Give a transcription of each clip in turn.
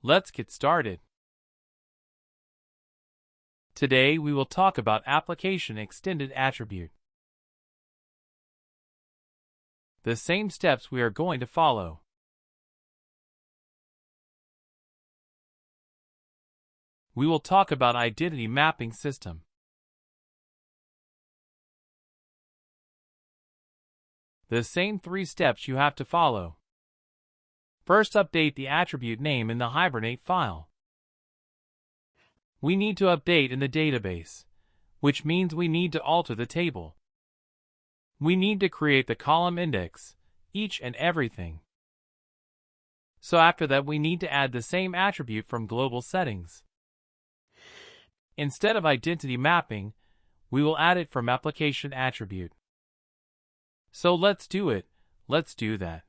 Let's get started. Today we will talk about application extended attribute. The same steps we are going to follow. We will talk about identity mapping system. The same 3 steps you have to follow. First, update the attribute name in the Hibernate file. We need to update in the database, which means we need to alter the table. We need to create the column index, each and everything. So after that we need to add the same attribute from global settings. Instead of identity mapping, we will add it from application attribute. So let's do it. Let's do that.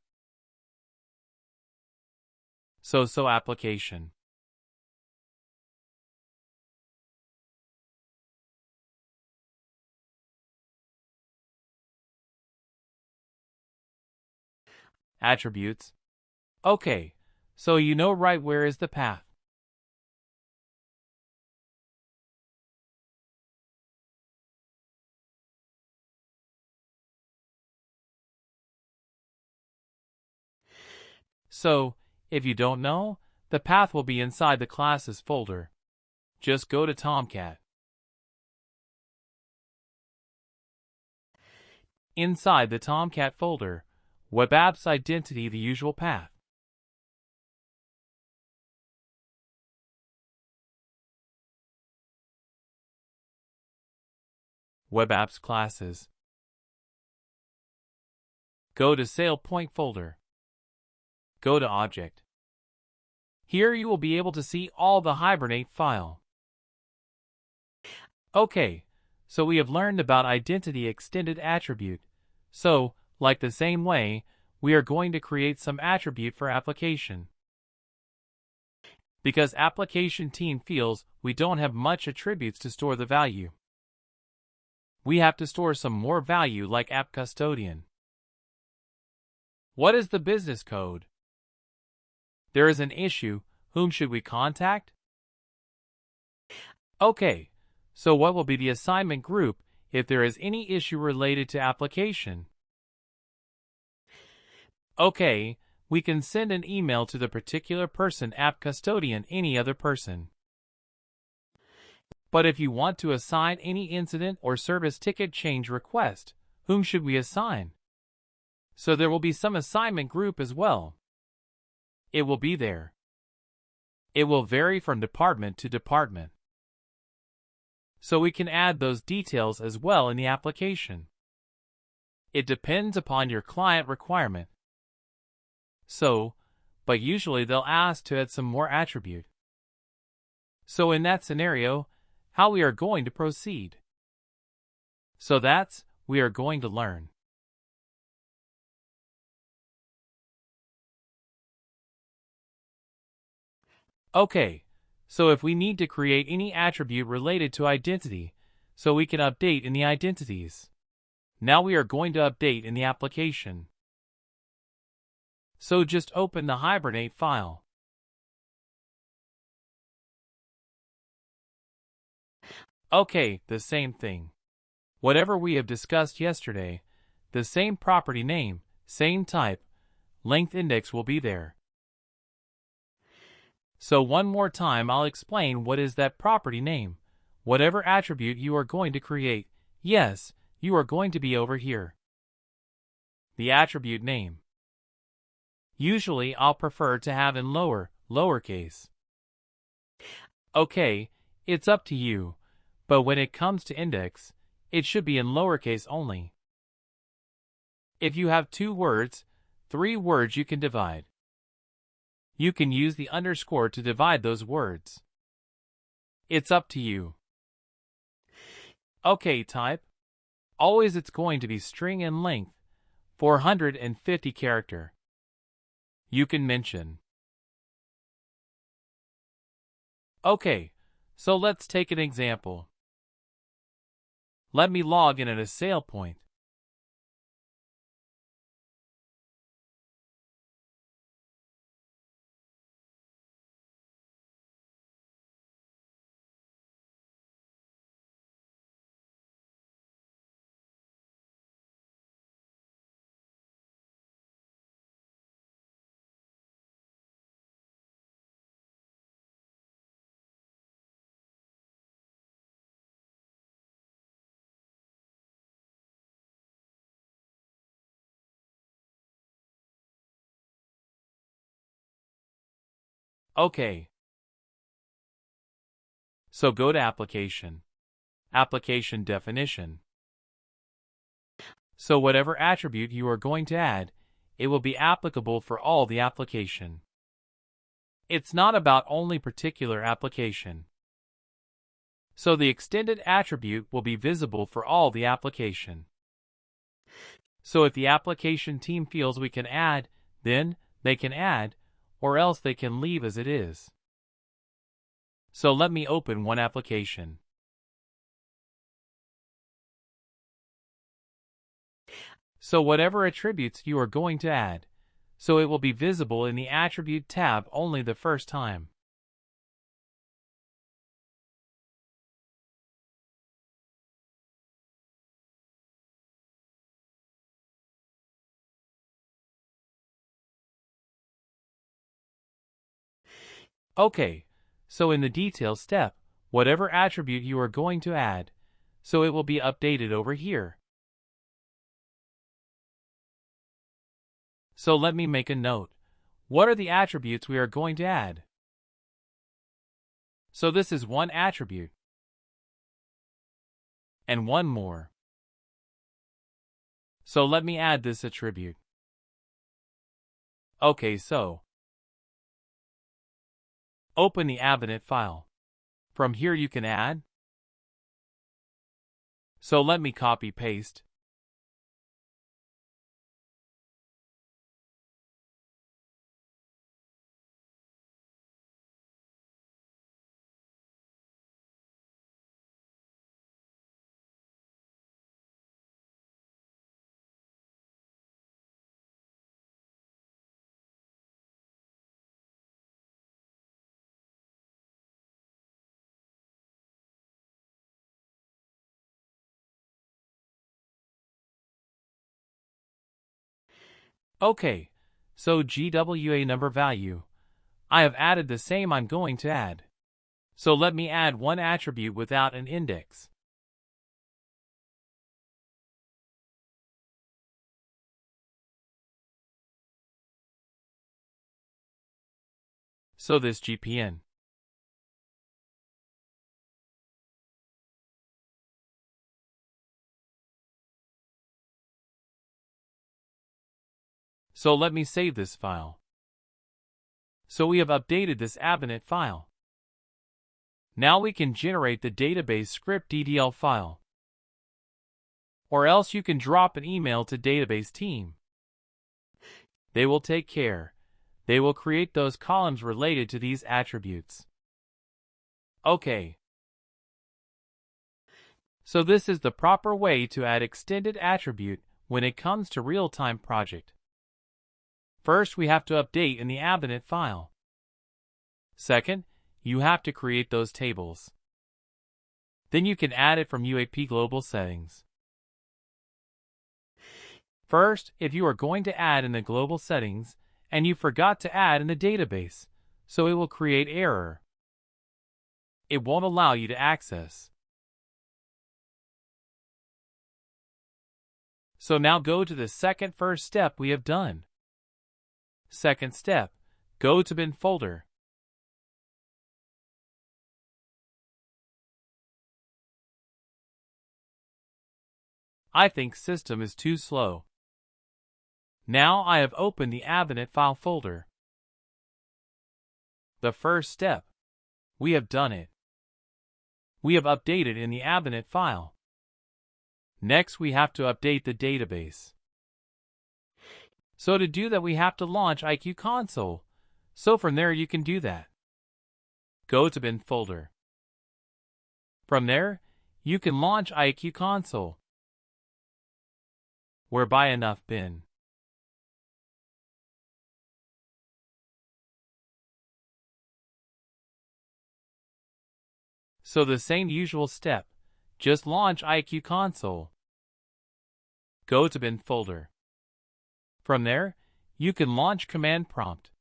So application. Attributes. Okay, so you know right where is the path. So, if you don't know, the path will be inside the classes folder. Just go to Tomcat. Inside the Tomcat folder, Web Apps Identity the usual path. Web Apps Classes. Go to SailPoint folder. Go to Object. Here you will be able to see all the Hibernate file. Okay, so we have learned about identity extended attribute. So, like the same way, we are going to create some attribute for application. Because application team feels we don't have much attributes to store the value. We have to store some more value like App Custodian. What is the business code? There is an issue. Whom should we contact? Okay, so what will be the assignment group if there is any issue related to application? Okay, we can send an email to the particular person App Custodian any other person. But if you want to assign any incident or service ticket change request, whom should we assign? So there will be some assignment group as well. It will be there. It will vary from department to department. So we can add those details as well in the application. It depends upon your client requirement. So, but usually they'll ask to add some more attribute. So in that scenario, how we are going to proceed. So that's, we are going to learn. Okay, so if we need to create any attribute related to identity, so we can update in the identities. Now we are going to update in the application. So just open the Hibernate file. Okay, the same thing. Whatever we have discussed yesterday, the same property name, same type, length index will be there. So one more time I'll explain what is that property name. Whatever attribute you are going to create, yes, you are going to be over here. The attribute name. Usually I'll prefer to have in lowercase. Okay, it's up to you, but when it comes to index, it should be in lowercase only. If you have 2 words, 3 words you can divide. You can use the underscore to divide those words. It's up to you. Okay, type. Always it's going to be string in length, 450 character. You can mention. Okay, so let's take an example. Let me log in at a SailPoint. Okay. So go to Application. Application Definition. So whatever attribute you are going to add, it will be applicable for all the application. It's not about only particular application. So the extended attribute will be visible for all the application. So if the application team feels we can add, then they can add, or else they can leave as it is. So let me open one application. So whatever attributes you are going to add, so it will be visible in the Attribute tab only the first time. Okay, so in the Details step, whatever attribute you are going to add, so it will be updated over here. So let me make a note. What are the attributes we are going to add? So this is one attribute. And one more. So let me add this attribute. Okay, so open the Abinit file. From here you can add. So let me copy-paste. Okay, so GWA number value. I have added the same I'm going to add. So let me add one attribute without an index. So this GPN. So let me save this file. So we have updated this Abinit file. Now we can generate the database script DDL file. Or else you can drop an email to database team. They will take care. They will create those columns related to these attributes. Okay. So this is the proper way to add extended attribute when it comes to real-time project. First, we have to update in the Abinit file. Second, you have to create those tables. Then you can add it from UAP Global Settings. First, if you are going to add in the global settings, and you forgot to add in the database, so it will create error. It won't allow you to access. So now go to the first step we have done. Second step, go to bin folder. I think system is too slow. Now I have opened the Abinit file folder. The first step. We have done it. We have updated in the Abinit file. Next we have to update the database. So to do that we have to launch IQ Console. So from there you can do that. Go to bin folder. From there, you can launch IQ Console. Whereby enough bin. So the same usual step, just launch IQ Console. Go to bin folder. From there, you can launch command prompt.